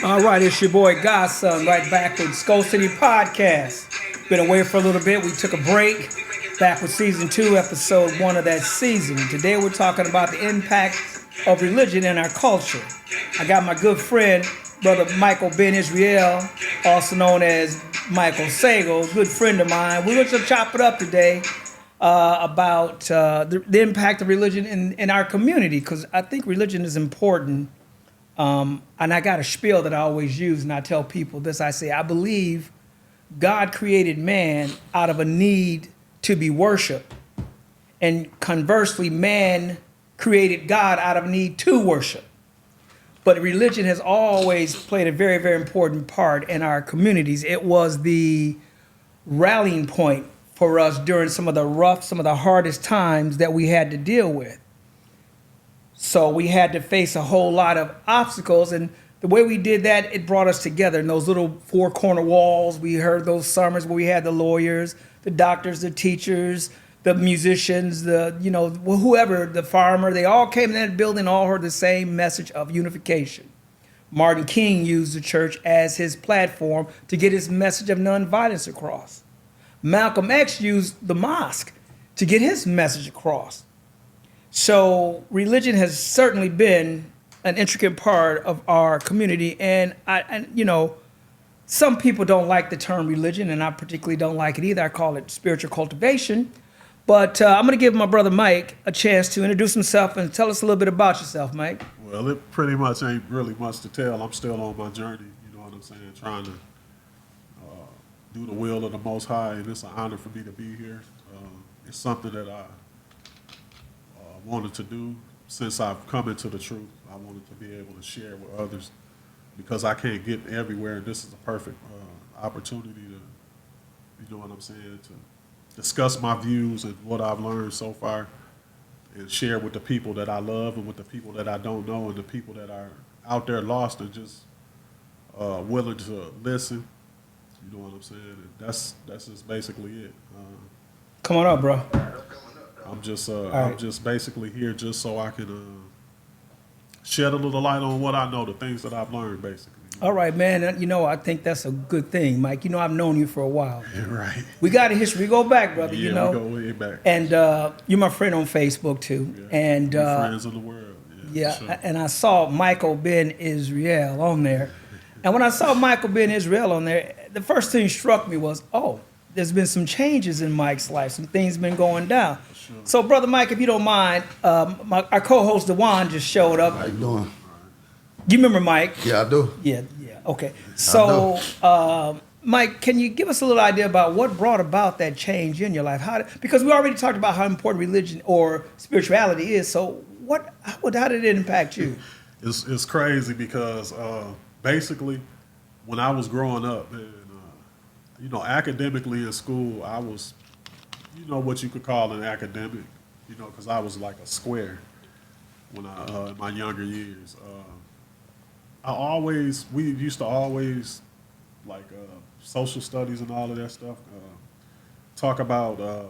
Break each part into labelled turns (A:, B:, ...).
A: All right, it's your boy Godson right back with SkoCity podcast. Been away for a little bit. We took a break. Back with season 2, episode 1 of that season. Today we're talking about the impact of religion in our culture. I got my good friend, Brother Michael Ben Israel, also known as Michael Sago, good friend of mine. We're going to chop it up today about the impact of religion in our community, because I think religion is important. And I got a spiel that I always use, and I tell people this. I say, I believe God created man out of a need to be worshiped. And conversely, man created God out of a need to worship. But religion has always played a very, very important part in our communities. It was the rallying point for us during some of the hardest times that we had to deal with. So we had to face a whole lot of obstacles, and the way we did that, it brought us together in those little four corner walls. We heard those sermons where we had the lawyers, the doctors, the teachers, the musicians, whoever, the farmer. They all came in that building, all heard the same message of unification. Martin King used the church as his platform to get his message of nonviolence across. Malcolm X used the mosque to get his message across. So religion has certainly been an intricate part of our community, and some people don't like the term religion, and I particularly don't like it either. I call it spiritual cultivation. But I'm going to give my brother Mike a chance to introduce himself and tell us a little bit about yourself, Mike.
B: Well, it pretty much ain't really much to tell. I'm still on my journey, you know what I'm saying, trying to do the will of the Most High, and it's an honor for me to be here. It's something that I wanted to do since I've come into the truth. I wanted to be able to share with others because I can't get everywhere, and this is a perfect opportunity to, you know what I'm saying, to discuss my views and what I've learned so far and share with the people that I love and with the people that I don't know and the people that are out there lost and just willing to listen. You know what I'm saying? And that's just basically it.
A: Come on up, bro.
B: I'm just basically here just so I can shed a little light on what I know, the things that I've learned, basically.
A: All right, man. I think that's a good thing, Mike. I've known you for a while.
B: Yeah, right.
A: We got a history. We go back, brother.
B: Yeah, we go way back.
A: And you're my friend on Facebook too.
B: Yeah,
A: and
B: friends of the world. Yeah.
A: Sure. And I saw Michael Ben Israel on there. And when I saw Michael Ben Israel on there, the first thing struck me was, there's been some changes in Mike's life. Some things been going down. Sure. So, Brother Mike, if you don't mind, our co-host Dewan just showed up.
C: How you doing?
A: You remember Mike?
C: Yeah, I do.
A: Yeah. Okay. So, Mike, can you give us a little idea about what brought about that change in your life? Because we already talked about how important religion or spirituality is. So, how did it impact you?
B: It's crazy because basically, when I was growing up, and academically in school, I was, what you could call an academic, because I was like a square when in my younger years. We used to always, like social studies and all of that stuff, talk about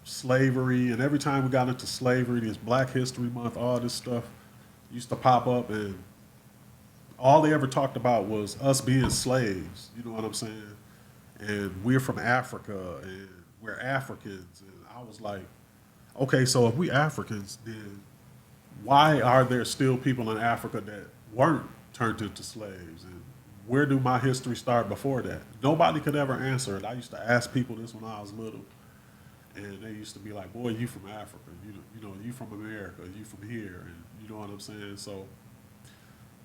B: slavery, and every time we got into slavery, this Black History Month, all this stuff used to pop up, and all they ever talked about was us being slaves, you know what I'm saying? And we're from Africa, and we're Africans. And I was like, okay, so if we Africans, then why are there still people in Africa that weren't turned into slaves? And where do my history start before that? Nobody could ever answer it. I used to ask people this when I was little, and they used to be like, boy, you from Africa, you from America, you from here, and you know what I'm saying? So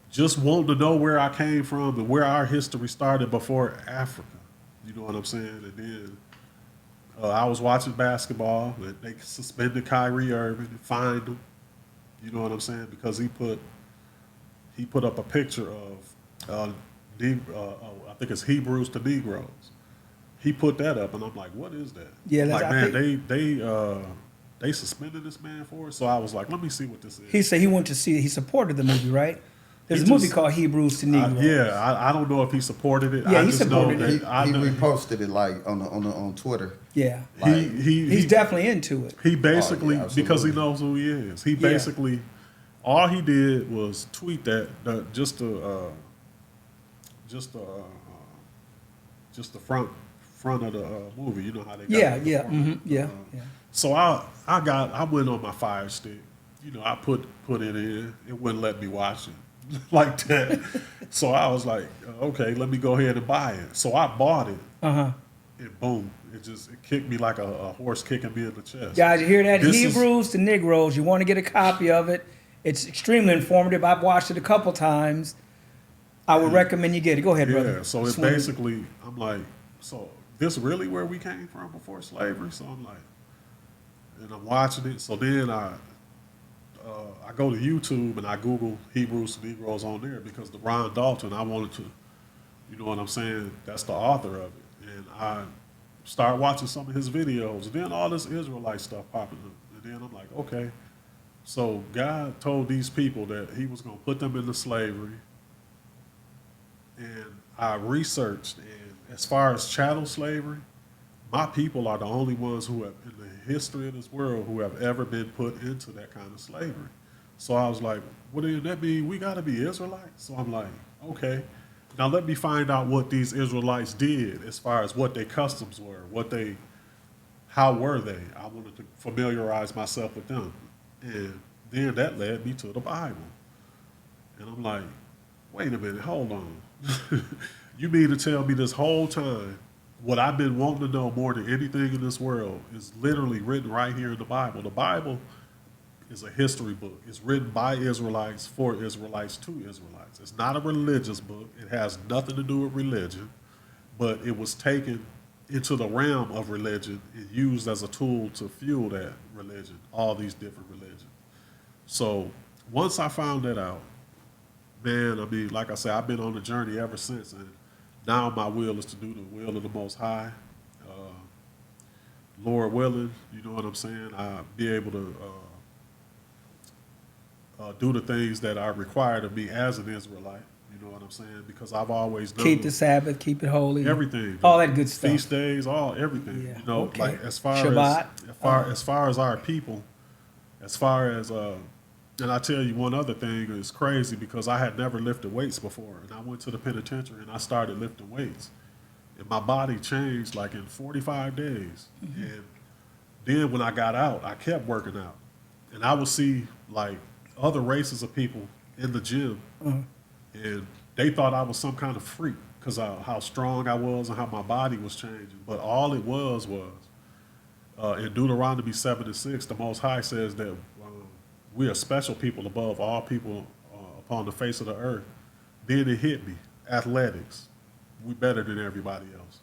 B: just wanting to know where I came from and where our history started before Africa. You know what I'm saying? And then I was watching basketball, and they suspended Kyrie Irving and fined him. You know what I'm saying? Because he put up a picture of, I think it's Hebrews to Negroes. He put that up, and I'm like, what is that?
A: Yeah,
B: they suspended this man for it. So I was like, let me see what this is.
A: He said he supported the movie, right? There's a movie called Hebrews to Negroes.
B: I don't know if he supported it.
A: Yeah,
B: I
A: he
B: just
A: supported
B: know
A: it.
B: that
C: He reposted it like on Twitter.
A: Yeah,
C: Like,
A: he's definitely into it.
B: He basically,
C: yeah,
B: because he knows who he is, he basically All he did was tweet that just the front of the movie. You know how they got
A: Yeah,
B: the
A: yeah,
B: format.
A: yeah, yeah.
B: So I went on my Fire Stick. You know, I put it in. It wouldn't let me watch it like that. So I was like, okay, let me go ahead and buy it. So I bought it,
A: Uh-huh.
B: and boom, it kicked me like a horse kicking me in the chest.
A: Guys, you hear that?
B: This is-
A: Hebrews to Negroes. You want to get a copy of it. It's extremely informative. I've watched it a couple times. I would recommend you get it. Go ahead, brother.
B: Yeah, so it's
A: Swing.
B: basically, I'm like, so this really where we came from before slavery? So I'm like, and I'm watching it. So then I go to YouTube and I Google Hebrews to Negroes on there because the Ron Dalton, I wanted to, you know what I'm saying? That's the author of it. And I started watching some of his videos. And then all this Israelite stuff popping up. And then I'm like, okay. So God told these people that he was going to put them into slavery. And I researched, and as far as chattel slavery, my people are the only ones who have, in the history of this world, who have ever been put into that kind of slavery. So I was like, what does that mean? We got to be Israelites? So I'm like, okay. Now let me find out what these Israelites did as far as what their customs were, how were they? I wanted to familiarize myself with them. And then that led me to the Bible. And I'm like, wait a minute, hold on. You mean to tell me this whole time what I've been wanting to know more than anything in this world is literally written right here in the Bible? The Bible is a history book. It's written by Israelites for Israelites to Israelites. It's not a religious book. It has nothing to do with religion, but it was taken into the realm of religion and used as a tool to fuel that religion, all these different religions. So once I found that out, man, I mean, like I said, I've been on the journey ever since, and now my will is to do the will of the Most High. Lord willing, you know what I'm saying? I'll be able to do the things that are required of me as an Israelite. You know what I'm saying? Because I've always known
A: Keep the Sabbath, keep it holy.
B: everything,
A: All that good stuff.
B: feast days, everything.
A: Yeah,
B: You know,
A: okay.
B: like as far
A: Shabbat.
B: as far as our people, as far as and I tell you one other thing is crazy because I had never lifted weights before, and I went to the penitentiary and I started lifting weights, and my body changed like in 45 days.
A: Mm-hmm.
B: And then when I got out, I kept working out, and I would see like other races of people in the gym, and they thought I was some kind of freak because how strong I was and how my body was changing. But all it was in Deuteronomy 7:6, the Most High says that we are special people above all people upon the face of the earth. Then it hit me. Athletics, we better than everybody else.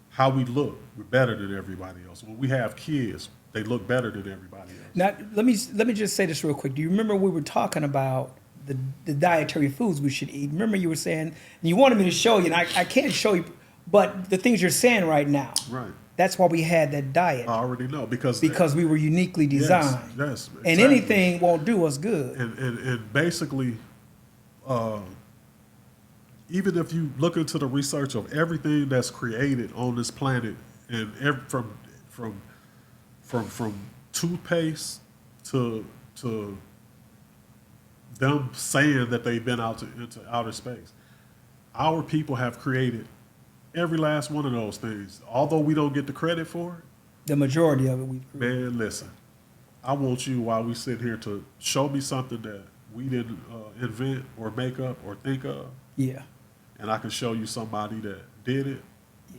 B: How we look, we're better than everybody else. When we have kids, they look better than everybody else.
A: Now, let me just say this real quick. Do you remember we were talking about the dietary foods we should eat? Remember you were saying, and you wanted me to show you, and I can't show you, but the things you're saying right now.
B: Right.
A: That's why we had that diet.
B: I already know because
A: we were uniquely designed.
B: Yes, exactly.
A: And anything won't do us good.
B: And basically, even if you look into the research of everything that's created on this planet, and from toothpaste to them saying that they've been into outer space, our people have created every last one of those things. Although we don't get the credit for it,
A: The majority of it we've created.
B: man, listen. I want you, while we sit here, to show me something that we didn't invent or make up or think of,
A: Yeah.
B: and I can show you somebody that did it,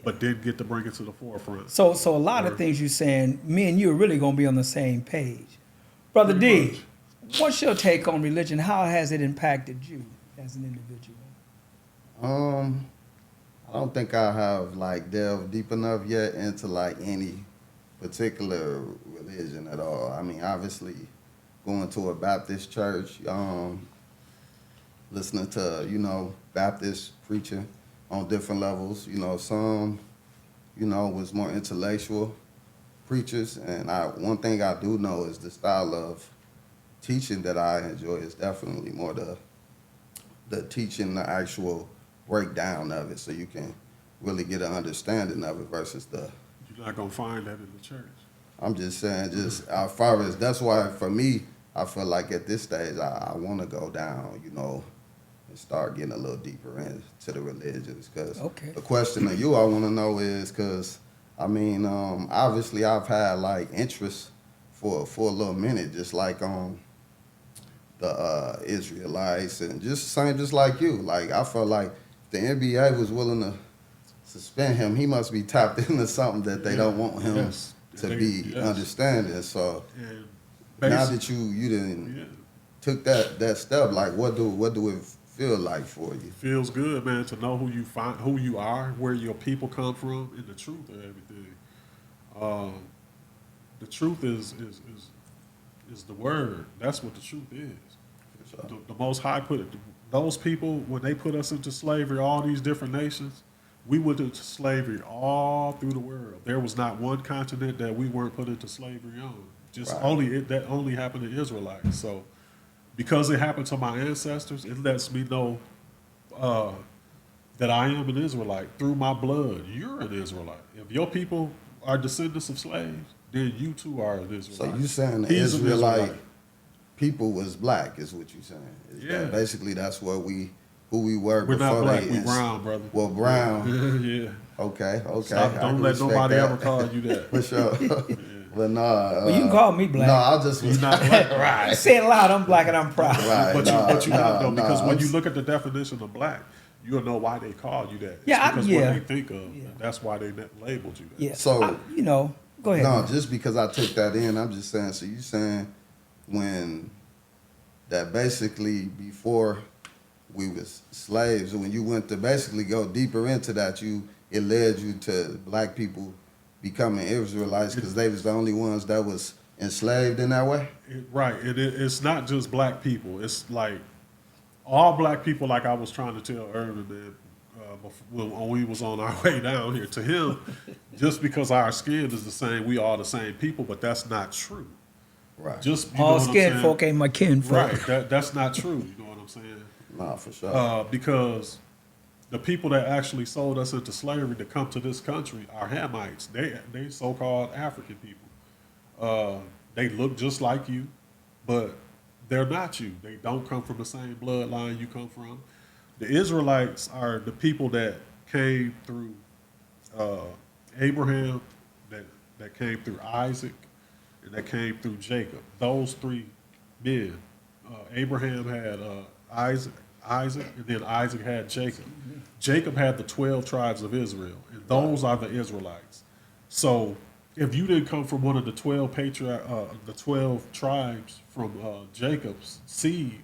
B: but didn't get to bring it to the forefront.
A: So a lot of things you're saying, me and you are really going to be on the same page. Brother
B: Pretty
A: D, what's your take on religion? How has it impacted you as an individual?
C: I don't think I have like delved deep enough yet into like any particular religion at all. I mean, obviously, going to a Baptist church, listening to Baptist preaching on different levels. Some was more intellectual preachers, and one thing I do know is the style of teaching that I enjoy is definitely more the teaching, the actual breakdown of it, so you can really get an understanding of it versus the.
B: You're not gonna find that in the church.
C: I'm just saying, as far as that's why for me, I feel like at this stage, I want to go down, and start getting a little deeper into the religions. Because
A: Okay.
C: the question of you I want to know is, because, obviously I've had, like, interest for a little minute, just like the Israelites and just like you. Like, I felt like the NBA was willing to suspend him. He must be tapped into something that they don't want him to be understanding. So now that you didn't took that step, like what do it feel like for you?
B: Feels good, man, to know who you are, where your people come from, and the truth of everything. The truth is the word. That's what the truth is. The Most High those people, when they put us into slavery, all these different nations, we went into slavery all through the world. There was not one continent that we weren't put into slavery on. That only happened to Israelites. So because it happened to my ancestors, it lets me know that I am an Israelite through my blood. You're an Israelite. If your people are descendants of slaves, then you too are an Israelite.
C: So you saying the Israelite people was black is what you saying? Basically, that's who we were.
B: We're
C: before
B: not black. We brown, brother.
C: Well, brown.
B: Yeah.
C: Okay.
B: Don't let nobody ever call you that.
C: For sure. But no.
A: Well, you can call me black.
C: No, I just
B: You're not black.
C: right.
A: Say it loud. I'm black and I'm proud.
C: Right.
B: But you're not though, because when
C: I'm
B: you look at the definition of black, you'll know why they call you that. It's
A: Yeah,
B: because
A: yeah.
B: what they think of.
A: Yeah.
B: That's why they labeled you that.
A: Yeah.
C: So
A: go ahead.
C: No, just because I took that in, I'm just saying. So you saying when that basically before we was slaves, when you went to basically go deeper into that, it led you to black people becoming Israelites because they was the only ones that was enslaved in that way?
B: Right. It's not just black people. It's like all black people, like I was trying to tell Irvin when we was on our way down here. To him, just because our skin is the same, we all the same people, but that's not true.
C: Right.
A: All skin folk ain't my kin folk.
B: Right. That's not true. You know what I'm saying?
C: Nah, for sure.
B: Because the people that actually sold us into slavery to come to this country are Hamites. They so-called African people. They look just like you, but they're not you. They don't come from the same bloodline you come from. The Israelites are the people that came through Abraham, that came through Isaac, and that came through Jacob. Those three men. Abraham had Isaac, and then Isaac had Jacob. Jacob had the 12 tribes of Israel, and those are the Israelites. So if you didn't come from one of the 12 the 12 tribes from Jacob's seed,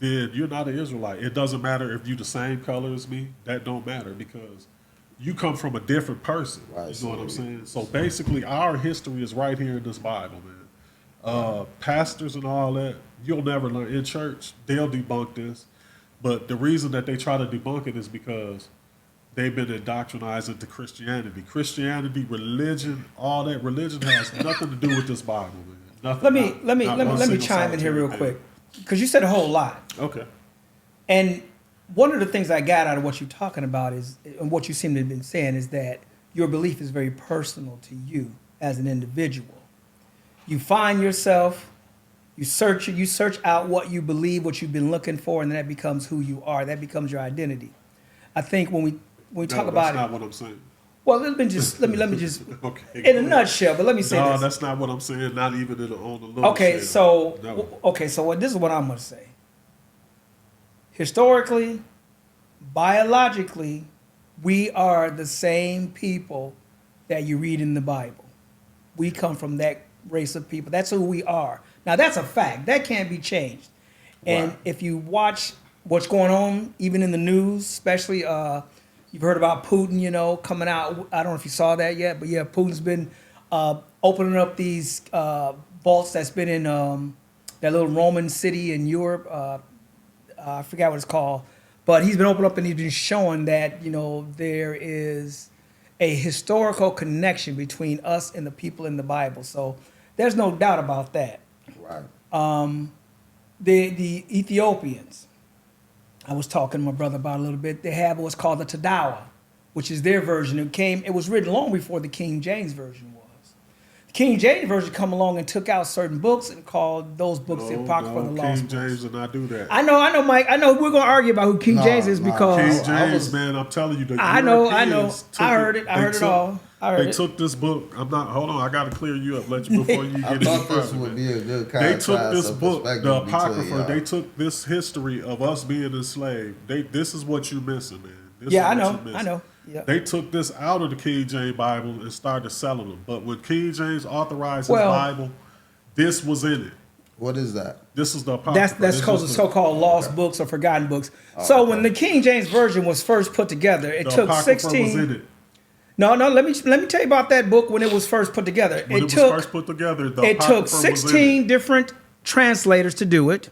B: then you're not an Israelite. It doesn't matter if you're the same color as me. That don't matter because you come from a different person.
C: Right,
B: You know what I'm saying? So basically, our history is right here in this Bible, man. Pastors and all that, you'll never learn. In church, they'll debunk this. But the reason that they try to debunk it is because they've been indoctrinized into Christianity. Christianity, religion, all that religion has nothing to do with this Bible, man. Nothing.
A: Let me chime in here real quick because you said a whole lot.
B: Okay.
A: And one of the things I got out of what you're talking about is, and what you seem to have been saying, is that your belief is very personal to you as an individual. You find yourself, you search out what you believe, what you've been looking for, and that becomes who you are. That becomes your identity. I think when we talk about
B: that's not what I'm saying.
A: Well, let me just
B: Okay,
A: in a nutshell. But let me say
B: no,
A: this.
B: that's not what I'm saying. Not even on the little.
A: Okay,
B: shell.
A: so this is what I'm gonna say. Historically, biologically, we are the same people that you read in the Bible. We come from that race of people. That's who we are. Now, that's a fact. That can't be changed. And
C: Right.
A: if you watch what's going on, even in the news, especially you've heard about Putin, coming out. I don't know if you saw that yet, but yeah, Putin's been opening up these vaults that's been in that little Roman city in Europe. I forgot what it's called, but he's been opening up and he's been showing that, there is a historical connection between us and the people in the Bible. So there's no doubt about that.
C: Right.
A: The Ethiopians, I was talking to my brother about a little bit. They have what's called the Tadawa, which is their version. It was written long before the King James version was. The King James version come along and took out certain books and called those books the Apocrypha and the Lost
B: King
A: books.
B: James did not do that.
A: I know, Mike. I know we're gonna argue about who King James is because
B: King James, man, I'm telling you, the
A: I know.
B: Europeans took
A: I heard it. I heard it all.
B: They took this book. Hold on. I got to clear you up. Let you before you get
C: I
B: any
C: thought this
B: further.
C: would be a good
B: They
C: contrast
B: took this
C: of
B: book,
C: perspective
B: the
C: between
B: Apocrypha.
C: y'all.
B: They took this history of us being enslaved. This is what you're missing, man. This
A: Yeah,
B: is
A: I
B: what
A: know.
B: you're missing.
A: I know. Yeah.
B: They took this out of the King James Bible and started selling them. But when King James authorized his
A: Well-
B: Bible, this was in it.
C: What is that?
B: This is the Apocrypha.
A: That's
B: This
A: called the
B: is
A: so-called lost books or forgotten books. So
C: okay.
A: when the King James version was first put together, it
B: the
A: took
B: Apocrypha
A: 16.
B: was in it.
A: No. Let me tell you about that book when it was first put together.
B: When it was first put together, the
A: It
B: Apocrypha
A: took
B: was in
A: 16
B: it.
A: different translators to do it.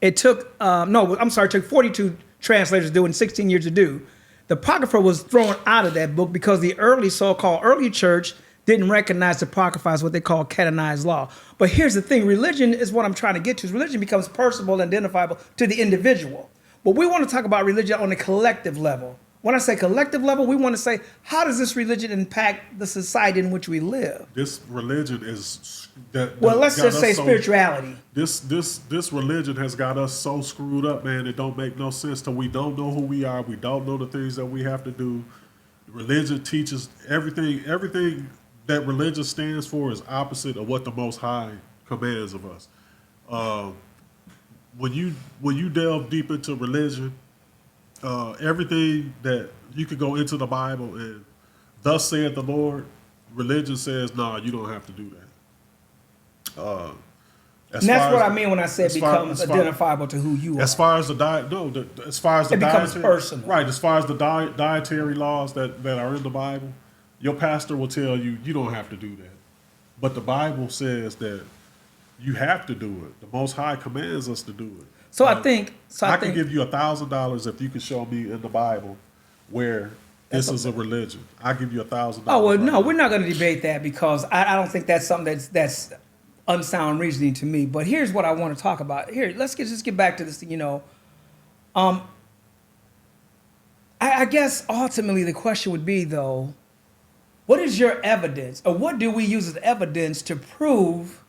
A: It took it took 42 translators to do it and 16 years to do. The Apocrypha was thrown out of that book because the so-called early church didn't recognize the Apocrypha as what they call canonized law. But here's the thing, religion is what I'm trying to get to. Religion becomes personal and identifiable to the individual. But we want to talk about religion on a collective level. When I say collective level, we want to say, how does this religion impact the society in which we live?
B: This religion is
A: Well, let's just say spirituality.
B: This religion has got us so screwed up, man. It don't make no sense till we don't know who we are. We don't know the things that we have to do. Religion teaches everything. Everything that religion stands for is opposite of what the Most High commands of us. When you delve deep into religion, everything that you could go into the Bible and thus saith the Lord, religion says, nah, you don't have to do that.
A: And that's what I mean when I say it becomes identifiable to who you are.
B: As far as the diet, no, as far as the
A: It becomes
B: dietary,
A: personal.
B: right? As far as the dietary laws that are in the Bible, your pastor will tell you you don't have to do that, but the Bible says that you have to do it. The Most High commands us to do it.
A: So I think
B: I can give you $1,000 if you can show me in the Bible where this is a religion. I give you $1,000.
A: Oh well, no, we're not going to debate that because I don't think that's something that's unsound reasoning to me. But here's what I want to talk about. Here, just get back to this. I guess ultimately the question would be though, what is your evidence, or what do we use as evidence to prove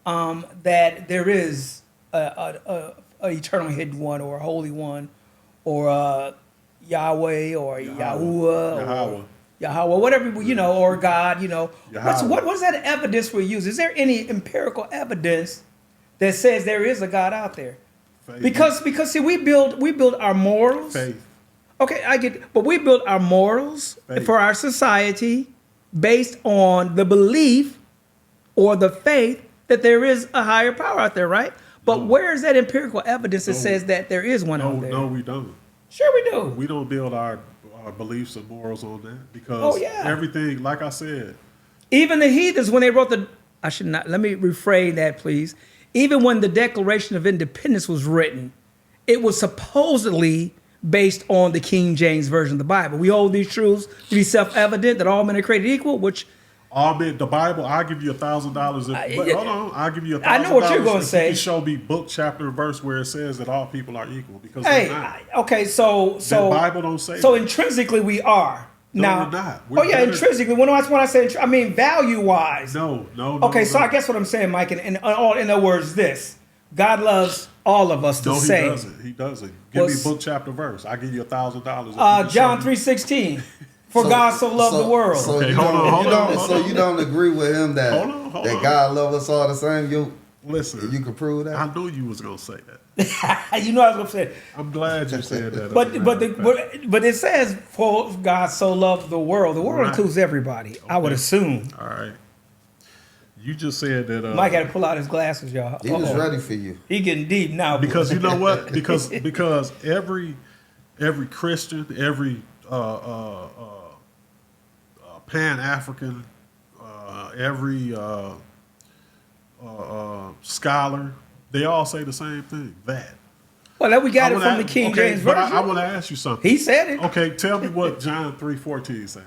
A: that there is a eternal hidden one, or a holy one, or Yahweh, or Yahuwah, or Yahweh, whatever, or God, what is that evidence we use? Is there any empirical evidence that says there is a God out there?
B: Faith.
A: Because see, we build our morals.
B: Faith.
A: Okay, I get, but we build our morals
B: Faith.
A: for our society based on the belief or the faith that there is a higher power out there, right? But
B: No.
A: where is that empirical evidence that
B: No.
A: says that there is one out there?
B: No, we don't.
A: Sure we do.
B: We don't build our beliefs and morals on that because
A: Oh, yeah.
B: everything, like I said,
A: Even the heathens, when they wrote let me rephrase that, please. Even when the Declaration of Independence was written, it was supposedly based on the King James Version of the Bible. We hold these truths to be self-evident, that all men are created equal, which
B: all men, the Bible, I'll give you $1,000. Hold on, I'll give you $1,000.
A: I know what you're gonna say.
B: You can show me book, chapter, and verse where it says that all people are equal because
A: hey,
B: they're not.
A: okay, so
B: The Bible don't say
A: so
B: that.
A: intrinsically we are.
B: No,
A: Now,
B: we're not. We're
A: yeah,
B: better.
A: intrinsically. When I say, I mean value-wise.
B: No.
A: Okay, so
B: no.
A: I guess what I'm saying, Mike, in other words, this: God loves all of us the
B: No, he
A: same.
B: doesn't. He doesn't. Give me
A: Was-
B: book, chapter, verse. I give you $1,000.
A: John 3:16. For God so loved the world.
C: So
B: Okay,
C: you
B: hold on, hold on, hold on.
C: you don't agree with him that
B: Hold
C: that
B: on.
C: God loves us all the same.
B: Listen,
C: You can prove that.
B: I knew you was gonna say that.
A: You know what I was gonna say.
B: I'm glad you said that.
A: But it says, for God so loved the world. The world
B: Right.
A: includes everybody, I would
B: Okay.
A: assume.
B: All right. You just said that.
A: Mike had to pull out his glasses, y'all.
C: He was
A: Uh-oh.
C: ready for you.
A: He getting deep now.
B: because you know what? Because every Christian, every Pan-African, every scholar, they all say the same thing. That.
A: Well, we got
B: I
A: it
B: wanna
A: from the
B: ask-
A: King
B: okay,
A: James
B: but
A: Version.
B: I want to ask you something.
A: He said it.
B: Okay, tell me what John 3:14 say.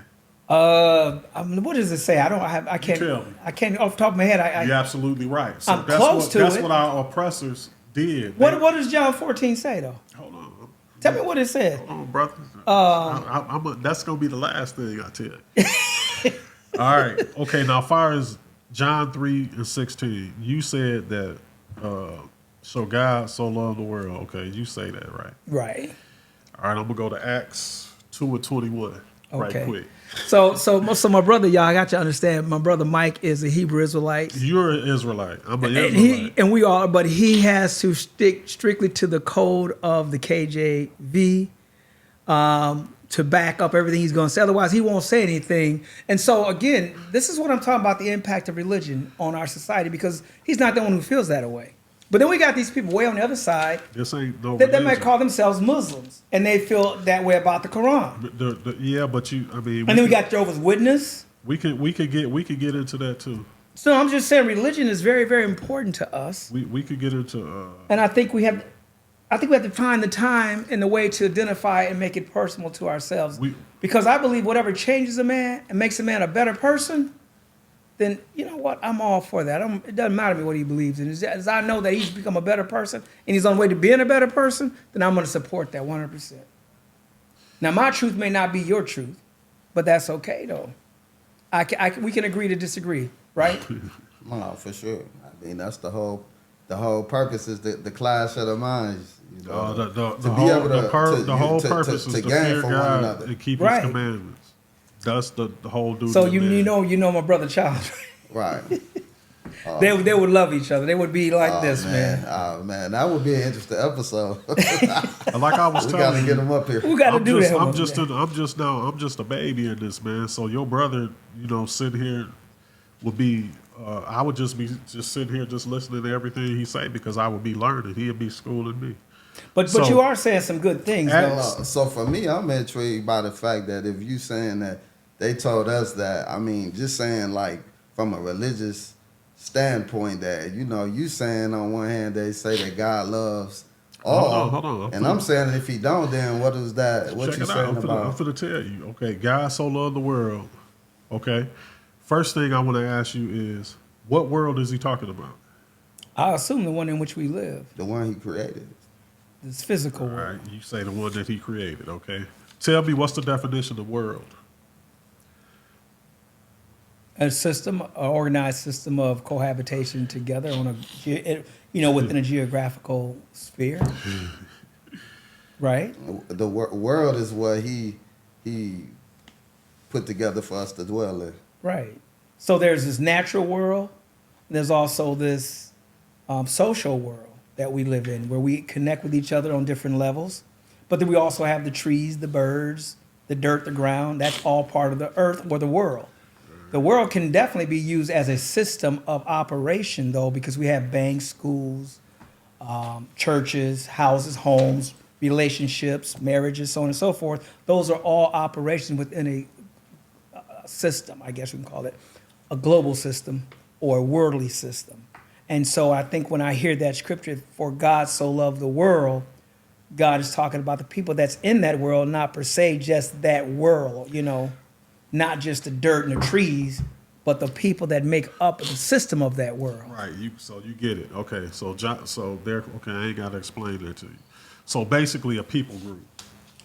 A: What does it say? I can't.
B: tell me.
A: I can't off the top of my head.
B: You're absolutely right. So
A: I'm close to
B: that's
A: it.
B: what our oppressors did.
A: What does John 14 say though?
B: Hold on.
A: Tell me what it said.
B: Hold on, brother. That's gonna be the last thing I tell you. All right. Okay. Now, as far as John 3:16, you said that. So God so loved the world. Okay, you say that right.
A: Right.
B: All right. I'm gonna go to Acts 2:21. Right
A: Okay.
B: quick.
A: So my brother, y'all, I got to understand. My brother Mike is a Hebrew Israelite.
B: You're an Israelite. I'm an
A: And
B: Israelite.
A: we are, but he has to stick strictly to the code of the KJV to back up everything he's going to say. Otherwise, he won't say anything. And so, again, this is what I'm talking about, the impact of religion on our society, because he's not the one who feels that way. But then we got these people way on the other side
B: This ain't no
A: that they
B: religion.
A: might call themselves Muslims, and they feel that way about the Quran.
B: Yeah, but I mean,
A: And then we got Jehovah's Witness.
B: we could get into that too.
A: So I'm just saying religion is very, very important to us.
B: We could get into.
A: And I think we have to find the time and the way to identify and make it personal to ourselves. Because I believe whatever changes a man and makes a man a better person, then you know what? I'm all for that. It doesn't matter to me what he believes in. As I know that he's become a better person and he's on the way to being a better person, then I'm going to support that 100%. Now, my truth may not be your truth, but that's okay, though. We can agree to disagree, right?
C: No, for sure. I mean, that's the whole purpose is the clash of the minds. You know,
B: The whole purpose is to fear God and keep
A: Right.
B: His commandments. That's the whole duty.
A: So
B: of
A: you
B: man.
A: know my brother Charles.
C: right.
A: They would love each other. They would be like this, man.
C: Oh man, that would be an interesting episode.
B: Like I was
C: we
B: telling
C: gotta
B: you,
C: get them up here.
A: We got to do that.
B: I'm just a baby in this, man. So your brother, sitting here would be. I would just be sitting here just listening to everything he say because I would be learning. He'd be schooling me.
A: But you are saying some good things, though.
C: So for me, I'm intrigued by the fact that if you saying that they told us that, I mean, just saying like from a religious standpoint that, you saying on one hand they say that God loves all.
B: Hold on.
C: And I'm saying if he don't, then what is that? What
B: Check
C: you
B: it out.
C: saying
B: I'm
C: about?
B: finna tell you. Okay, God so loved the world. Okay. First thing I want to ask you is, what world is he talking about?
A: I assume the one in which we live,
C: The one he created.
A: this physical
B: All
A: world.
B: right, you say the one that he created, okay? Tell me what's the definition of world?
A: A system, an organized system of cohabitation together on within a geographical sphere, right?
C: The world is what he put together for us to dwell in.
A: Right. So there's this natural world. There's also this social world that we live in, where we connect with each other on different levels. But then we also have the trees, the birds, the dirt, the ground. That's all part of the earth or the world. The world can definitely be used as a system of operation, though, because we have banks, schools, churches, houses, homes, relationships, marriages, so on and so forth. Those are all operations within a system, I guess we can call it, a global system or a worldly system. And so I think when I hear that scripture, for God so loved the world, God is talking about the people that's in that world, not per se just that world, not just the dirt and the trees, but the people that make up the system of that world.
B: Right. So you get it. Okay. Okay. I ain't got to explain that to you. So basically, a people group.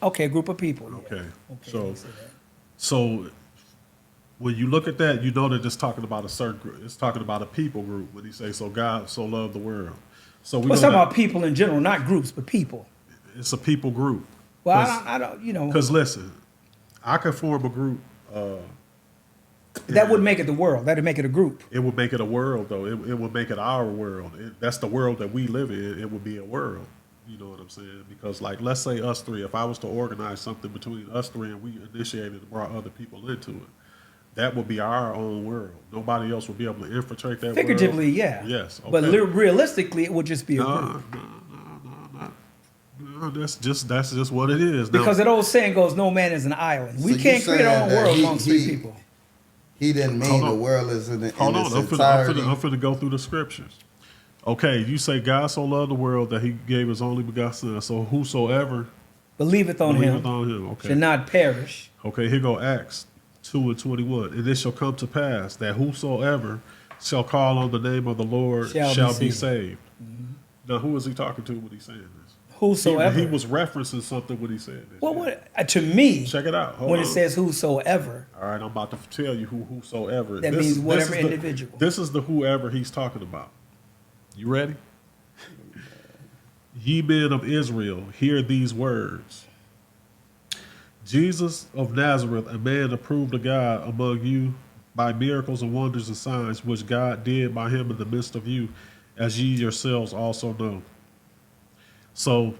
A: Okay, a group of people. Yeah.
B: Okay.
A: let me say that.
B: So when you look at that, you know that it's talking about a certain group. It's talking about a people group when he says, "So God so loved the world." So
A: Well, it's talking about people in general, not groups, but people.
B: It's a people group.
A: Well, I don't.
B: Because listen, I could form a group.
A: That would make it the world. That would make it a group.
B: It would make it a world, though. It would make it our world. That's the world that we live in. It would be a world. You know what I'm saying? Because, like, let's say us three, if I was to organize something between us three and we initiated and brought other people into it, that would be our own world. Nobody else would be able to infiltrate that
A: Figuratively,
B: world.
A: yeah.
B: Yes. Okay.
A: But realistically, it would just be a group.
B: No, that's just what it is.
A: Because that old saying goes, no man is an island. We
C: So
A: can't
C: you
A: create our own
C: saying that
A: world amongst three people.
C: He didn't mean
B: Hold
C: the
B: on.
C: world is in its
B: Hold on, I'm
C: entirety.
B: finna go through the scriptures. Okay, you say God so loved the world that he gave his only begotten son. So whosoever
A: Believeth on
B: believeth
A: him
B: on him. Okay.
A: should not perish.
B: Okay, here go Acts 2:21. And it shall come to pass that whosoever shall call on the name of the Lord shall be saved.
A: Mm-hmm.
B: Now, who is he talking to when he's saying this?
A: Whosoever.
B: He was referencing something when he said this.
A: Well,
B: yeah.
A: what to me?
B: Check it out. Hold
A: when
B: on.
A: it says whosoever,
B: All right, I'm about to tell you whosoever.
A: that means whatever individual.
B: This is the whoever he's talking about. You ready? Ye men of Israel, hear these words. Jesus of Nazareth, a man approved of God among you by miracles and wonders and signs, which God did by him in the midst of you, as ye yourselves also know. So,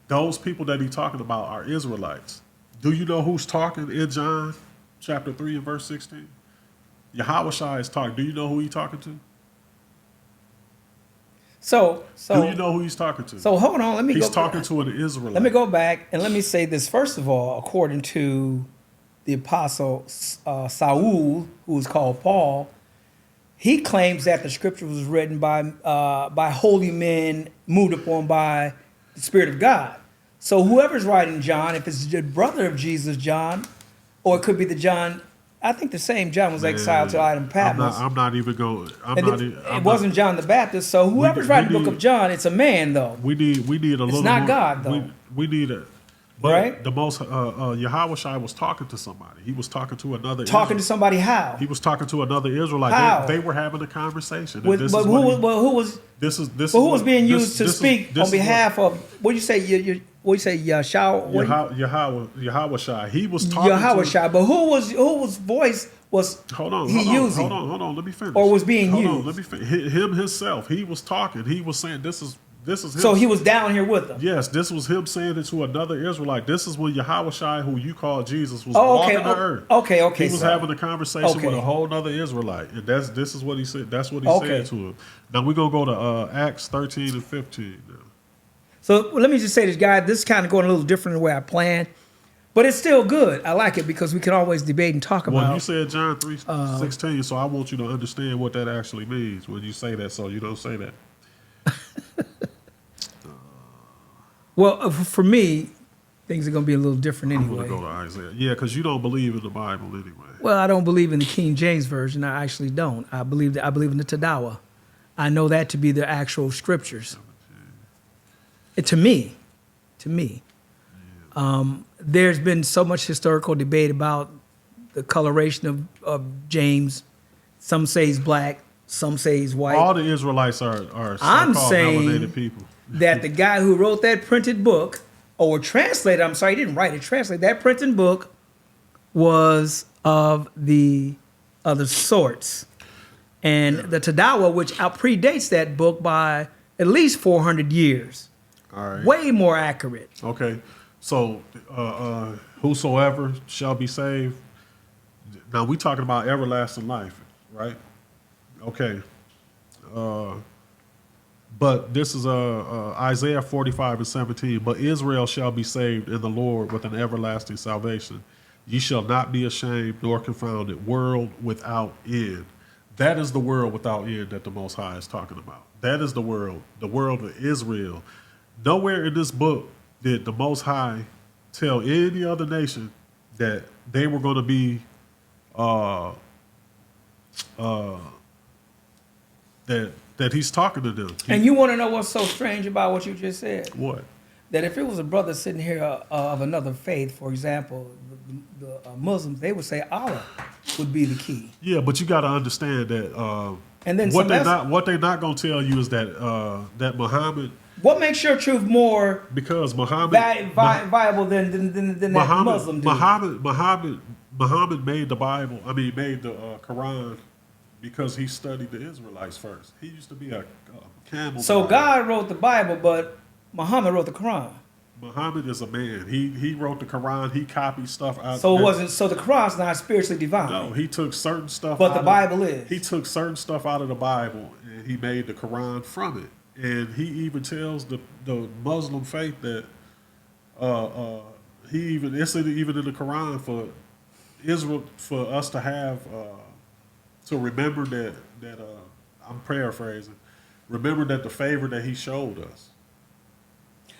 B: those people that he's talking about are Israelites. Do you know who's talking in John chapter 3 and verse 16? Yahushua is talking. Do you know who he's talking to?
A: So
B: Do you know who he's talking to?
A: So hold on, let me
B: He's
A: go.
B: talking to an Israelite.
A: Let me go back and let me say this. First of all, according to the apostle Saul, who was called Paul, he claims that the scripture was written by holy men moved upon by the Spirit of God. So whoever's writing John, if it's the brother of Jesus, John, or it could be the John, I think the same John was exiled to Island Patmos.
B: I'm not even going.
A: It wasn't John the Baptist. So whoever's writing the book of John, it's a man though.
B: We need a little.
A: It's not
B: more,
A: God though.
B: We need a. But
A: right?
B: the most Yahushua was talking to somebody. He was talking to another.
A: Talking to somebody how?
B: He was talking to another Israelite.
A: How?
B: They were having a conversation.
A: But who was?
B: This is
A: But who was being used to speak on behalf of? What do you say? What do you say? Yahshua.
B: Yahushua. He was talking
A: Yahushua. But whose voice was?
B: Hold on.
A: Using?
B: Hold on. Let me finish.
A: Or was being
B: hold
A: used?
B: On, let me finish. Him himself. He was talking. He was saying this is him.
A: So he was down here with them.
B: Yes, this was him saying it to another Israelite. This is when Yahushua, who you call Jesus, was walking the earth.
A: Okay.
B: He was having a conversation with a whole other Israelite, and this is what he said. That's what he said to him. Now we're gonna go to Acts 13 and 15 now.
A: So let me just say this, guy. This is kind of going a little different than the way I planned, but it's still good. I like it because we can always debate and talk about.
B: Well, you said John 3:16, so I want you to understand what that actually means when you say that. So you don't say that.
A: Well, for me, things are going to be a little different anyway.
B: I'm going to go to Isaiah. Yeah, because you don't believe in the Bible anyway.
A: Well, I don't believe in the King James Version. I actually don't. I believe in the Tadawa. I know that to be the actual scriptures. To me. There's been so much historical debate about the coloration of James. Some say he's black. Some say he's white.
B: All the Israelites are
A: I'm
B: so-called
A: saying
B: melanated people.
A: That the guy who wrote that printed book, or translated, I'm sorry, he didn't write it, translate that printed book was of the other sorts. And the Tadawa, which predates that book by at least 400 years.
B: All right.
A: Way more accurate.
B: Okay. So, whosoever shall be saved. Now, we talking about everlasting life, right? Okay. But this is Isaiah 45 and 17. But Israel shall be saved in the Lord with an everlasting salvation. Ye shall not be ashamed nor confounded. World without end. That is the world without end that the Most High is talking about. That is the world of Israel. Nowhere in this book did the Most High tell any other nation that they were going to be that he's talking to them.
A: And you want to know what's so strange about what you just said?
B: What?
A: That if it was a brother sitting here of another faith, for example, the Muslims, they would say Allah would be the key.
B: Yeah, but you got to understand that.
A: And then
B: what they're not going to tell you is that that Muhammad.
A: What makes your truth more
B: because Muhammad
A: viable than that Muslim dude?
B: Muhammad made the Bible. I mean, made the Quran. Because he studied the Israelites first. He used to be a camel.
A: So God wrote the Bible, but Muhammad wrote the Quran.
B: Muhammad is a man. He wrote the Quran. He copied stuff out.
A: So it wasn't. So the Quran's not spiritually divine.
B: No, he took certain stuff.
A: But the Bible is.
B: He took certain stuff out of the Bible and he made the Quran from it. And he even tells the Muslim faith that it's even in the Quran for Israel for us to have. To remember that I'm paraphrasing. Remember that the favor that he showed us.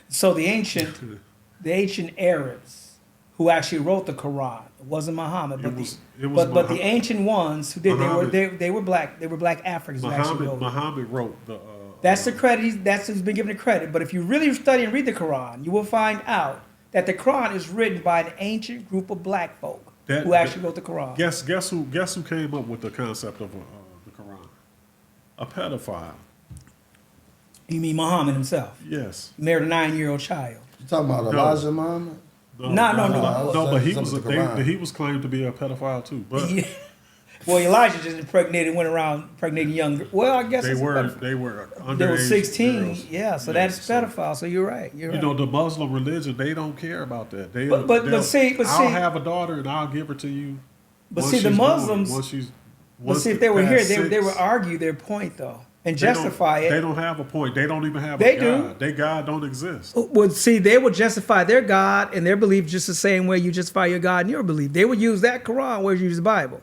A: So the ancient Arabs who actually wrote the Quran, it wasn't Muhammad, but the ancient ones who did, they were black. They were black Africans.
B: Muhammad wrote the
A: That's the credit. That's who's been given the credit. But if you really study and read the Quran, you will find out that the Quran is written by an ancient group of black folk who actually wrote the Quran.
B: Guess who came up with the concept of the Quran? A pedophile.
A: You mean Muhammad himself?
B: Yes.
A: He married a 9-year-old child.
C: You talking about Elijah Muhammad?
A: No.
B: But he was claimed to be a pedophile too. But
A: Well, Elijah just impregnated, went around impregnating young. Well, I guess
B: they were underage.
A: They were 16.
B: girls.
A: Yeah, so that's pedophile. So you're right. You're right.
B: You know, the Muslim religion, they don't care about that.
A: But see,
B: I'll have a daughter and I'll give her to you.
A: But see, the Muslims.
B: Once
A: if they were here, they
B: six,
A: would argue their point though and justify it.
B: They don't have a point. They don't even have
A: They
B: a
A: do.
B: God. Their God don't exist.
A: Well, see, they would justify their God and their belief just the same way you justify your God and your belief. They would use that Quran where you use the Bible.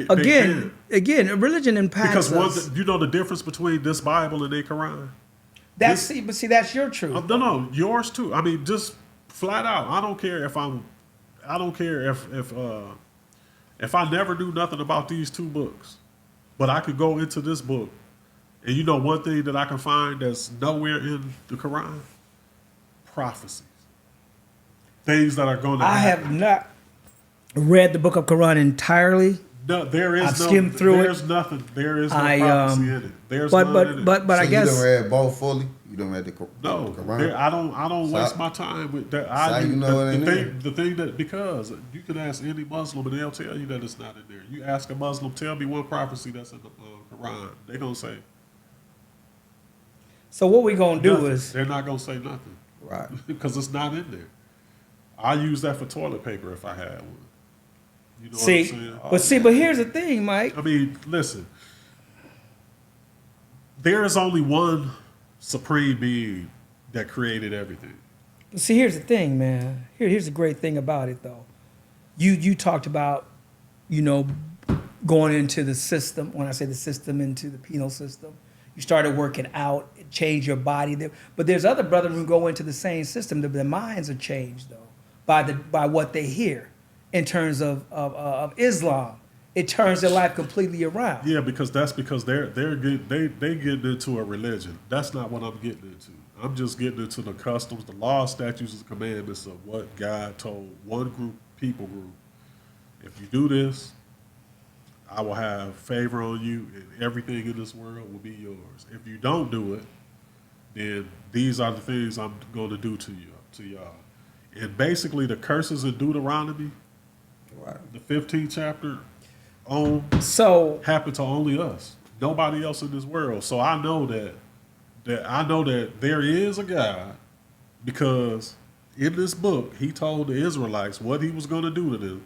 A: Again, religion impacts us.
B: You know the difference between this Bible and their Quran?
A: But that's your truth.
B: No, yours too. I mean, just flat out. I don't care if I never knew nothing about these two books, but I could go into this book, and you know one thing that I can find that's nowhere in the Quran? Prophecies. Things that are going to happen.
A: I have not read the book of Quran entirely.
B: No,
A: I've skimmed through it.
B: There's nothing. There is no prophecy in it. There's none in it.
A: But
C: So
A: I guess
C: you done read both fully. You done read the Quran.
B: I don't waste my time with that. The thing that because you can ask any Muslim and they'll tell you that it's not in there. You ask a Muslim, tell me one prophecy that's in the Quran. They're gonna say.
A: So what we gonna do
B: nothing.
A: is
B: They're not gonna say nothing,
C: Right.
B: because it's not in there. I use that for toilet paper if I had one. You know
A: see,
B: what I'm saying?
A: but here's the thing, Mike.
B: I mean, listen. There is only one supreme being that created everything.
A: But see, here's the thing, man. Here's the great thing about it, though. You talked about, going into the system. When I say the system, into the penal system, you started working out, change your body. But there's other brothers who go into the same system. Their minds are changed though by what they hear in terms of Islam. It turns their life completely around.
B: Yeah, because they get into a religion. That's not what I'm getting into. I'm just getting into the customs, the laws, statutes, and commandments of what God told one people group. If you do this, I will have favor on you, and everything in this world will be yours. If you don't do it, then these are the things I'm going to do to y'all. And basically, the curses in Deuteronomy,
C: Right.
B: the 15th chapter, happen to only us, nobody else in this world. So I know that there is a God, because in this book he told the Israelites what he was going to do to them,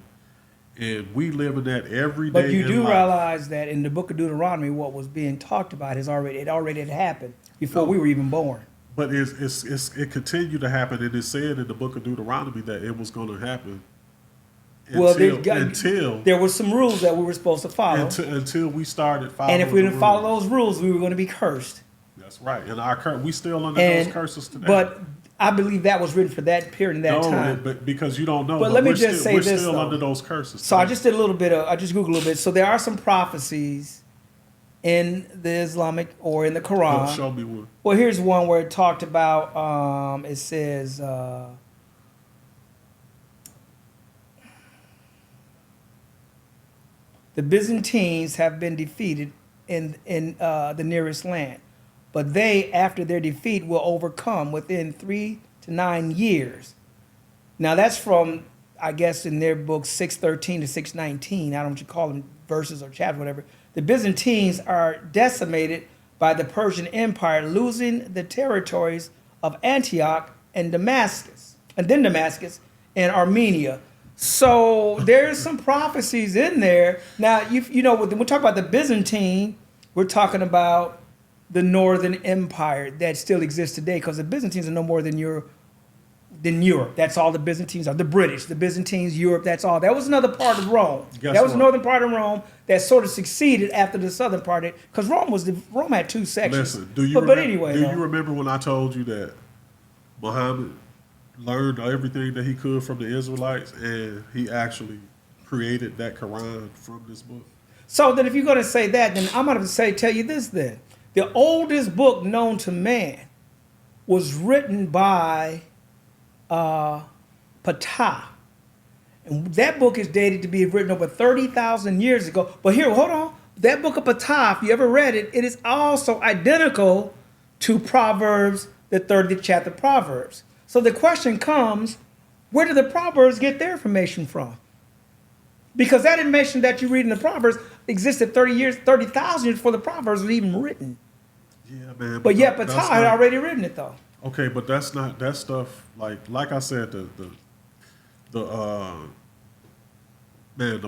B: and we live in that every day.
A: But you do realize that in the book of Deuteronomy, what was being talked about already had happened before we were even born.
B: But it continued to happen, and it said in the book of Deuteronomy that it was going to happen. Until
A: there were some rules that we were supposed to follow.
B: Until we started following.
A: And if we didn't follow those rules, we were going to be cursed.
B: That's right. And we still under those curses today.
A: But I believe that was written for that period and that time.
B: But because you don't know.
A: But let me just say this,
B: we're still
A: though.
B: under those curses.
A: So I just did a little bit I just Googled a little bit. So there are some prophecies in the Islamic or in the Quran.
B: Show me one.
A: Well, here's one where it talked about, it says, the Byzantines have been defeated in the nearest land, but they, after their defeat, will overcome within 3 to 9 years. Now that's from, I guess, in their book 613 to 619. I don't know what you call them, verses or chapters, whatever. The Byzantines are decimated by the Persian Empire, losing the territories of Antioch and Damascus, and Armenia. So there's some prophecies in there. Now, when we talk about the Byzantine, we're talking about the Northern Empire that still exists today, because the Byzantines are no more than Europe. That's all the Byzantines are. The British, the Byzantines, Europe, that's all. That was another part of Rome. That was the northern part of Rome that sort of succeeded after the southern part, because Rome had two sections.
B: Listen, do you remember when I told you that Muhammad learned everything that he could from the Israelites, and he actually created that Quran from this book?
A: So then if you're going to say that, then I'm going to tell you this then. The oldest book known to man was written by Ptah. And that book is dated to be written over 30,000 years ago. But here, hold on. That book of Ptah, if you ever read it, it is also identical to Proverbs, the 30th chapter of Proverbs. So the question comes, where do the Proverbs get their information from? Because that information that you read in the Proverbs existed 30,000 years before the Proverbs was even written.
B: Yeah, man.
A: But yet Ptah had already written it, though.
B: Okay, but that's not that stuff. Like I said, the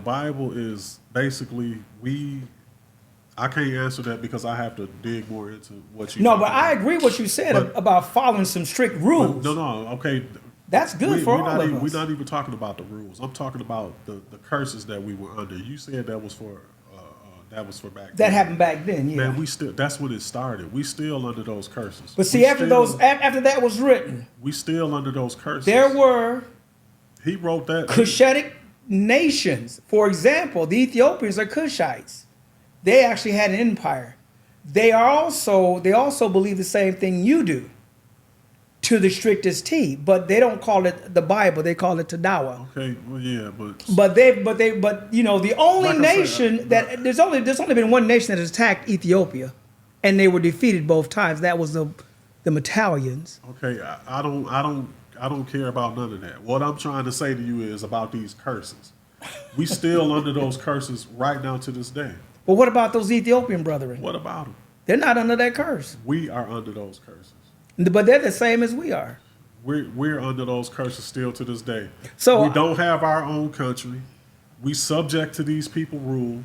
B: Bible is basically I can't answer that because I have to dig more into what you.
A: No, but I agree what you said about following some strict rules.
B: No. Okay,
A: that's good for all of us.
B: We're not even talking about the rules. I'm talking about the curses that we were under. You said that was for back then.
A: That happened back then, yeah.
B: Man, that's when it started. We still under those curses.
A: But see, after that was written,
B: we still under those curses.
A: There were
B: he wrote that
A: Cushitic nations. For example, the Ethiopians are Cushites. They actually had an empire. They also believe the same thing you do, to the strictest T. But they don't call it the Bible. They call it Tadawa.
B: Okay, well, yeah,
A: but you know, the only
B: like
A: nation there's only been one nation that has attacked Ethiopia, and they were defeated both times. That was the Italians.
B: Okay, I don't care about none of that. What I'm trying to say to you is about these curses. We still under those curses right now to this day.
A: But what about those Ethiopian brethren?
B: What about them?
A: They're not under that curse.
B: We are under those curses.
A: But they're the same as we are.
B: We're under those curses still to this day.
A: So
B: we don't have our own country. We subject to these people rule.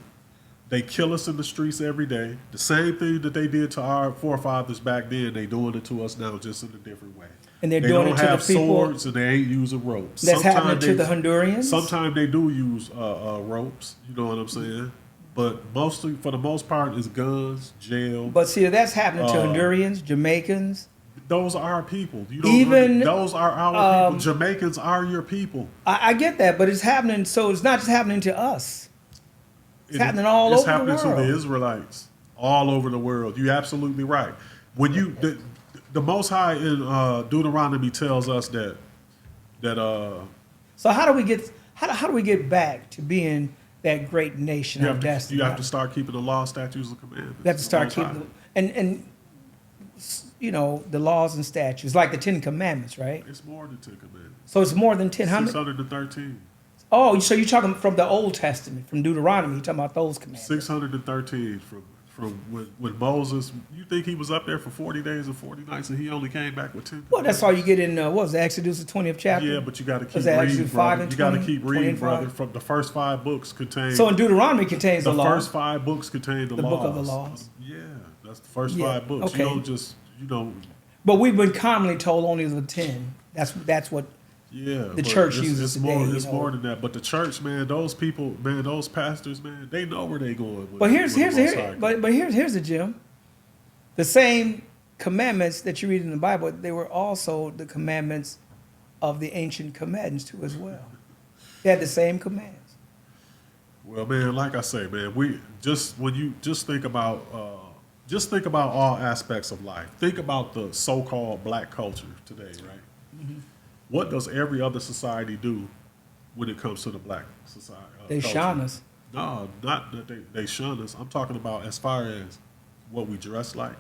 B: They kill us in the streets every day. The same thing that they did to our forefathers back then, they doing it to us now, just in a different way.
A: And they're doing it to the people. They don't have
B: swords and they ain't using ropes.
A: That's happening to the Hondurans.
B: Sometimes they do use ropes. You know what I'm saying? But mostly, for the most part, it's guns, jail.
A: But see, that's happening to Hondurans, Jamaicans.
B: Those are our people. Those are our people. Jamaicans are your people.
A: I get that, but it's happening. So it's not just happening to us. It's happening all over the world. It's happening
B: to the Israelites all over the world. You're absolutely right. When the Most High in Deuteronomy tells us that.
A: So how do we get back to being that great nation of destiny?
B: You have to start keeping the law, statutes, and commandments.
A: You have to start keeping and you know, the laws and statutes, like the 10 Commandments, right?
B: It's more than 10 Commandments.
A: So it's more than 10.
B: 613.
A: Oh, so you're talking from the Old Testament, from Deuteronomy. You're talking about those commandments.
B: 613 from when Moses. You think he was up there for 40 days and 40 nights, and he only came back with 10?
A: Well, that's all you get in what was it, Exodus, the 20th chapter?
B: Yeah, but you got to keep reading, brother. You got to keep reading, brother. From the first 5 books contain.
A: So in Deuteronomy contains the law.
B: The first 5 books contain the laws.
A: Book of the laws.
B: Yeah, that's the first 5 books.
A: Okay.
B: You don't just
A: But we've been commonly told only the 10. That's what.
B: Yeah,
A: the church uses today.
B: It's more than that. But the church, man, those people, man, those pastors, man, they know where they going.
A: But here's the Jim. The same commandments that you read in the Bible, they were also the commandments of the ancient commandments too, as well. They had the same commands.
B: Well, man, like I say, man, when you think about all aspects of life. Think about the so-called black culture today, right? Mm-hmm. What does every other society do when it comes to the black society?
A: They shun us.
B: No, not that they shun us. I'm talking about as far as what we dress like,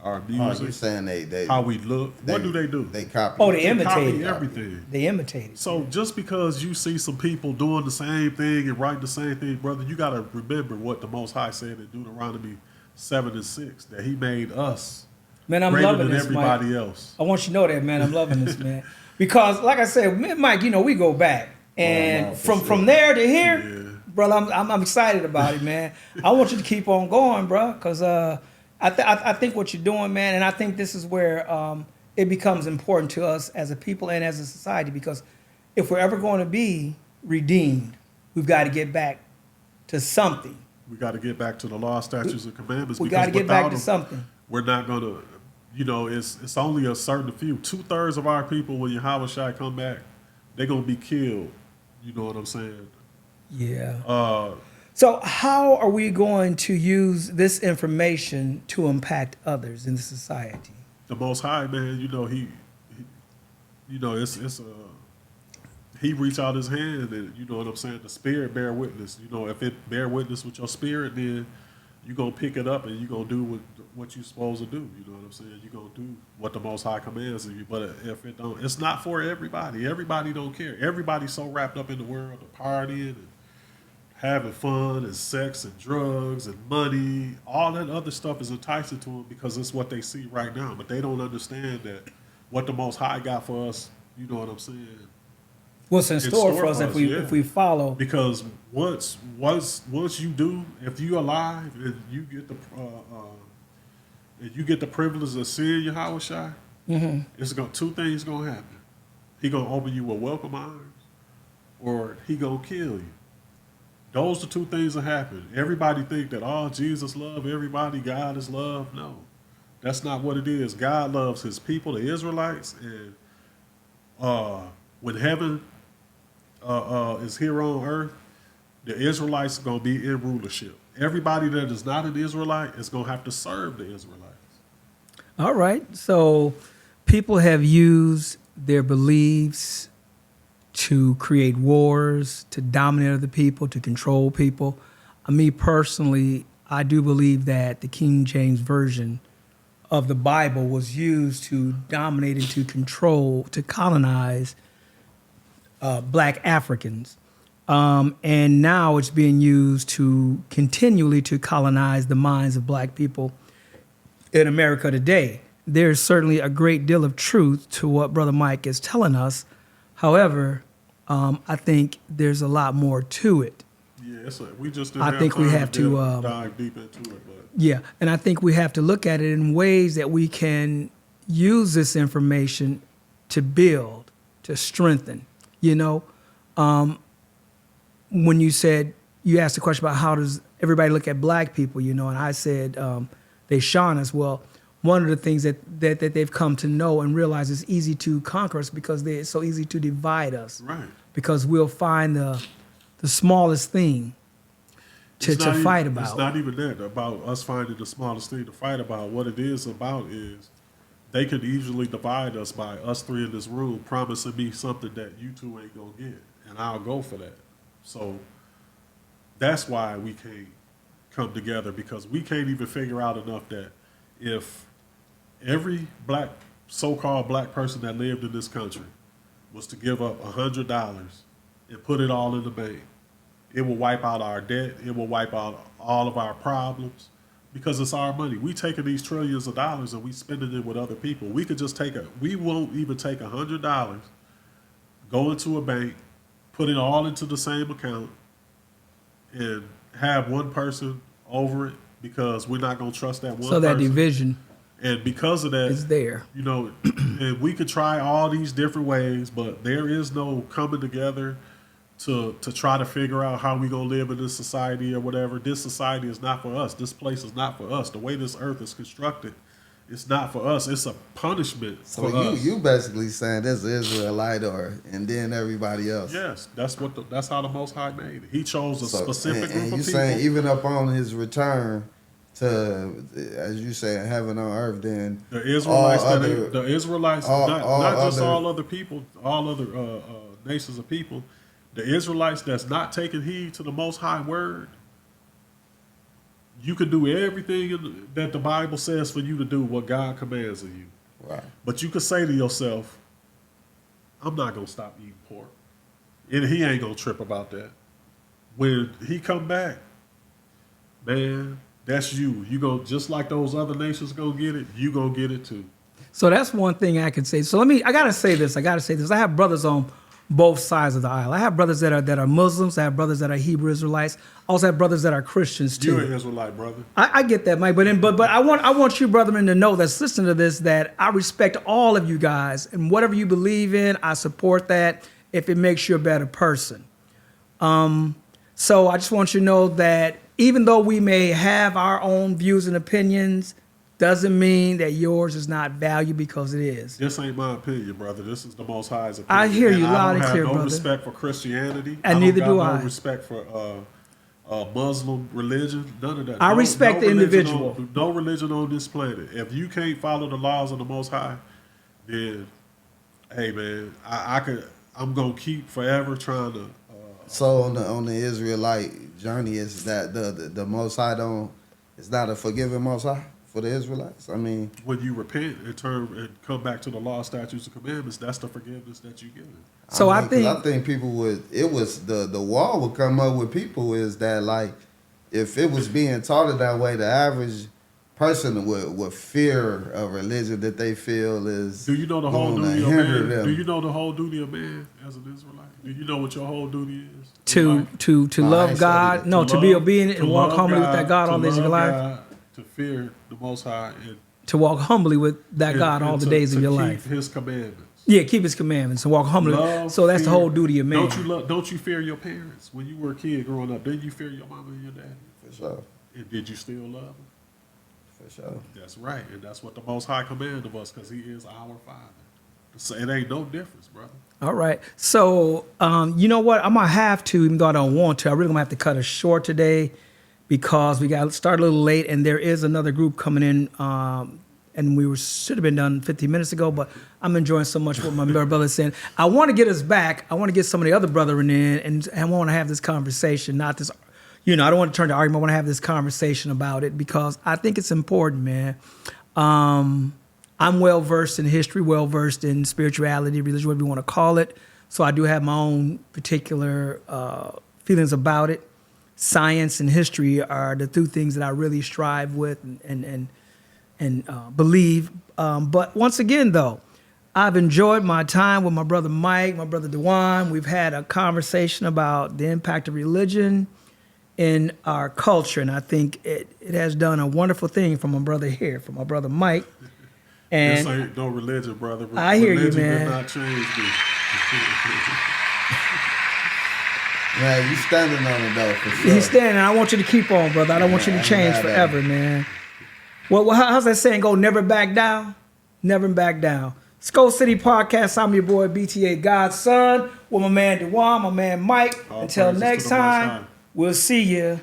B: our music.
C: You're saying they
B: how we look. What do?
C: They copy.
A: Oh, they imitate
B: everything.
A: They imitate.
B: So just because you see some people doing the same thing and writing the same thing, brother, you got to remember what the Most High said in Deuteronomy 7:6, that He made us.
A: Man, I'm loving this,
B: everybody
A: Mike.
B: else.
A: I want you to know that, man. I'm loving this, man. Because, like I said, me and Mike, you know, we go back, and from there to here, brother, I'm excited about it, man. I want you to keep on going, bro, because I think what you're doing, man, and I think this is where it becomes important to us as a people and as a society, because if we're ever going to be redeemed, we've got to get back to something.
B: We got to get back to the law, statutes, and commandments.
A: We got to get back to something.
B: We're not going to. You know, it's only a certain few. 2/3 of our people, when Yahweh Shai come back, they're gonna be killed. You know what I'm saying?
A: Yeah. So how are we going to use this information to impact others in the society?
B: The Most High, man, it's a he reach out his hand, and you know what I'm saying. The Spirit bear witness. You know, if it bear witness with your spirit, then you gonna pick it up and you gonna do what you supposed to do. You know what I'm saying. You gonna do what the Most High commands of you. But if it don't, it's not for everybody. Everybody don't care. Everybody's so wrapped up in the world of partying and having fun and sex and drugs and money. All that other stuff is enticing to them because it's what they see right now. But they don't understand that what the Most High got for us. You know what I'm saying.
A: What's in store for us if we follow?
B: Because once you do, if you alive and you get the privilege of seeing Yahweh Shai, it's two things gonna happen. He gonna open you with welcome arms, or he gonna kill you. Those are two things that happen. Everybody think that Jesus love everybody, God is love. No, that's not what it is. God loves His people, the Israelites, and when heaven is here on earth, the Israelites are going to be in rulership. Everybody that is not an Israelite is going to have to serve the Israelites.
A: All right. So people have used their beliefs to create wars, to dominate other people, to control people. Me personally, I do believe that the King James Version of the Bible was used to dominate and to control, to colonize Black Africans. And now it's being used to continually to colonize the minds of Black people in America today. There's certainly a great deal of truth to what Brother Mike is telling us. However, I think there's a lot more to it.
B: Yeah, we just didn't
A: I think we have to
B: dive deep into it. But
A: yeah, and I think we have to look at it in ways that we can use this information to build, to strengthen. You know, when you asked the question about how does everybody look at Black people, you know, and I said they shun us. Well, one of the things that they've come to know and realize is easy to conquer us because it's so easy to divide us.
B: right.
A: Because we'll find the smallest thing to fight about.
B: It's not even that about us finding the smallest thing to fight about. What it is about is they could easily divide us by us three in this room promising me something that you two ain't gonna get, and I'll go for that. So that's why we can't come together, because we can't even figure out enough that if every so-called black person that lived in this country was to give up $100 and put it all in the bank, it will wipe out our debt. It will wipe out all of our problems, because it's our money. We taking these trillions of dollars and we spending it with other people. We could just we won't even take $100, go into a bank, put it all into the same account, and have one person over it, because we're not going to trust that one person.
A: So that division.
B: And because of that,
A: is there.
B: You know, and we could try all these different ways, but there is no coming together to try to figure out how we gonna live in this society or whatever. This society is not for us. This place is not for us. The way this earth is constructed, it's not for us. It's a punishment for us.
C: So you basically saying this is Israelite and then everybody else.
B: Yes, that's how the Most High made it. He chose a specific group of people.
C: Saying even upon his return to, as you say, heaven on earth, then
B: the Israelites, not just all other people, all other nations of people. The Israelites that's not taking heed to the Most High word, you can do everything that the Bible says for you to do, what God commands of you.
C: Right.
B: But you could say to yourself, I'm not going to stop eating pork. And he ain't going to trip about that. When he come back, man, that's you. You go, just like those other nations go get it, you go get it too.
A: So that's one thing I can say. So I got to say this. I have brothers on both sides of the aisle. I have brothers that are Muslims. I have brothers that are Hebrew Israelites. I also have brothers that are Christians too.
B: You're an Israelite, brother.
A: I get that, Mike. But I want you, brethren, to know that's listening to this, that I respect all of you guys, and whatever you believe in, I support that if it makes you a better person. So I just want you to know that even though we may have our own views and opinions, doesn't mean that yours is not valued, because it is.
B: This ain't my opinion, brother. This is the Most High's opinion.
A: I hear you loud and clear, brother.
B: I don't have no respect for Christianity.
A: And neither do I.
B: No respect for Muslim religion, none of that.
A: I respect the
B: religion
A: individual.
B: no religion on this planet. If you can't follow the laws of the Most High, then, hey man, I'm gonna keep forever trying to.
C: So on the Israelite journey, is that the Most High it's not a forgiving Most High for the Israelites? I mean,
B: When you repent and turn and come back to the law, statutes, and commandments, that's the forgiveness that you give.
A: So I
C: 'cause I think people the wall would come up with people is that, like, if it was being taught that way, the average person would fear a religion that they feel is.
B: Do you know the whole
C: gonna
B: duty of
C: hinder
B: man?
C: them.
B: Do you know the whole duty of man as an Israelite? Do you know what your whole duty is?
A: To
B: Like,
A: to
C: No, I
A: love
C: ain't
A: God,
C: studied it.
A: no, to be
B: love-
A: obedient
B: to
A: and walk
B: love
A: humbly with that God all
B: to
A: the days of your
B: love
A: life.
B: God, to fear the Most High, and
A: To walk humbly with that God all the days of your life.
B: Keep His commandments.
A: Yeah, keep His commandments and walk humbly.
B: Love,
A: So that's the
B: fear.
A: whole duty of man.
B: Don't you fear your parents when you were a kid growing up? Didn't you fear your mama and your daddy?
C: For sure.
B: And did you still love them?
C: For sure.
B: That's right, and that's what the Most High commanded of us, because He is our Father. So it ain't no difference, brother.
A: All right. So, you know what? I'm going to have to, even though I don't want to, I really going to have to cut it short today because we got to start a little late and there is another group coming in. And should have been done 15 minutes ago, but I'm enjoying so much what my brother is saying. I want to get us back. I want to get some of the other brethren in and I want to have this conversation, not this, I don't want to turn to argument. I want to have this conversation about it because I think it's important, man. I'm well-versed in history, well-versed in spirituality, religion, whatever you want to call it. So I do have my own particular feelings about it. Science and history are the two things that I really strive with and believe. But once again, though, I've enjoyed my time with my brother Mike, my brother Dewan. We've had a conversation about the impact of religion in our culture. And I think it has done a wonderful thing for my brother here, for my brother Mike. And
B: This ain't no religion, brother.
A: I hear you,
B: Religion
A: man.
B: did not change me.
C: Man, you standing on it though, for sure.
A: he's standing. I want you to keep on, brother. I don't want you to change forever, man. Well, how's that saying go? Never back down? Never back down. SkoCity Podcast. I'm your boy, BTA God's son, with my man Dewan, my man Mike.
B: All
A: Until
B: praises
A: next
B: to the Most
A: time,
B: High.
A: we'll see you.